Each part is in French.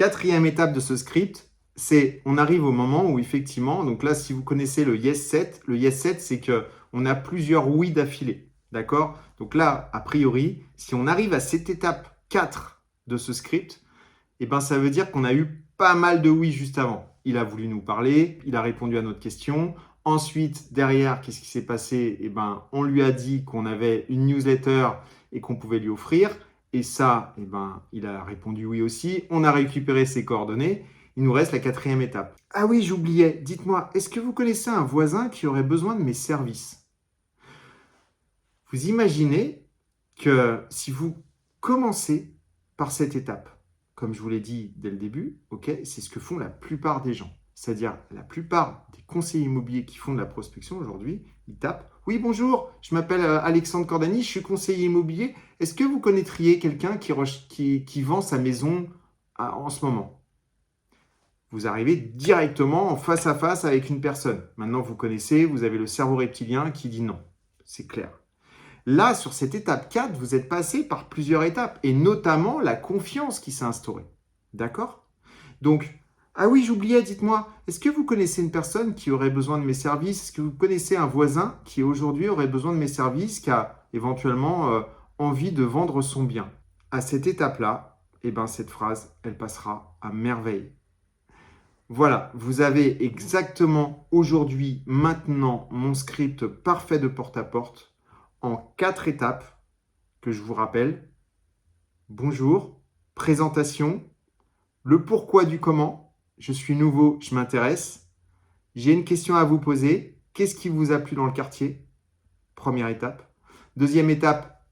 Quatrième étape de ce script, c'est on arrive au moment où effectivement, donc là, si vous connaissez le yes set, c'est qu'on a plusieurs oui d'affilée. D'accord? Donc là, a priori, si on arrive à cette étape 4 de ce script, eh ben, ça veut dire qu'on a eu pas mal de oui juste avant. Il a voulu nous parler, il a répondu à notre question. Ensuite, derrière, qu'est-ce qui s'est passé? Eh ben, on lui a dit qu'on avait une newsletter et qu'on pouvait lui offrir. Et ça, eh ben, il a répondu oui aussi. On a récupéré ses coordonnées. Il nous reste la quatrième étape. Ah oui, j'oubliais. Dites-moi, est-ce que vous connaissez un voisin qui aurait besoin de mes services? Vous imaginez que si vous commencez par cette étape, comme je vous l'ai dit dès le début, ok, c'est ce que font la plupart des gens. C'est-à-dire la plupart des conseillers immobiliers qui font de la prospection aujourd'hui, ils tapent « Oui, bonjour, je m'appelle Alexandre Cordani, je suis conseiller immobilier. Est-ce que vous connaîtriez quelqu'un qui vend sa maison en ce moment ?» Vous arrivez directement en face à face avec une personne. Maintenant, vous connaissez, vous avez le cerveau reptilien qui dit non. C'est clair. Là, sur cette étape 4, vous êtes passé par plusieurs étapes, et notamment la confiance qui s'est instaurée. D'accord? Donc, ah oui, j'oubliais, dites-moi, est-ce que vous connaissez une personne qui aurait besoin de mes services? Est-ce que vous connaissez un voisin qui aujourd'hui aurait besoin de mes services, qui a éventuellement envie de vendre son bien? À cette étape-là, eh ben, cette phrase, elle passera à merveille. Voilà, vous avez exactement aujourd'hui, maintenant, mon script parfait de porte-à-porte en 4 étapes que je vous rappelle. Bonjour, présentation, le pourquoi du comment, je suis nouveau, je m'intéresse, j'ai une question à vous poser, qu'est-ce qui vous a plu dans le quartier? Première étape. Deuxième étape,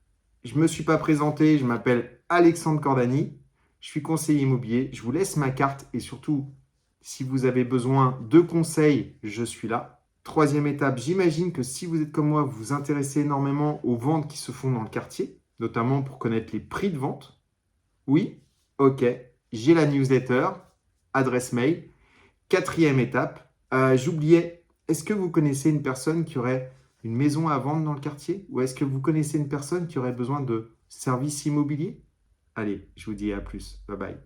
je ne me suis pas présenté, je m'appelle Alexandre Cordani, je suis conseiller immobilier, je vous laisse ma carte et surtout, si vous avez besoin de conseils, je suis là. Troisième étape, j'imagine que si vous êtes comme moi, vous vous intéressez énormément aux ventes qui se font dans le quartier, notamment pour connaître les prix de vente. Oui, ok, j'ai la newsletter, adresse mail. Quatrième étape, j'oubliais, est-ce que vous connaissez une personne qui aurait une maison à vendre dans le quartier? Ou est-ce que vous connaissez une personne qui aurait besoin de services immobiliers? Allez, je vous dis à plus. Bye bye.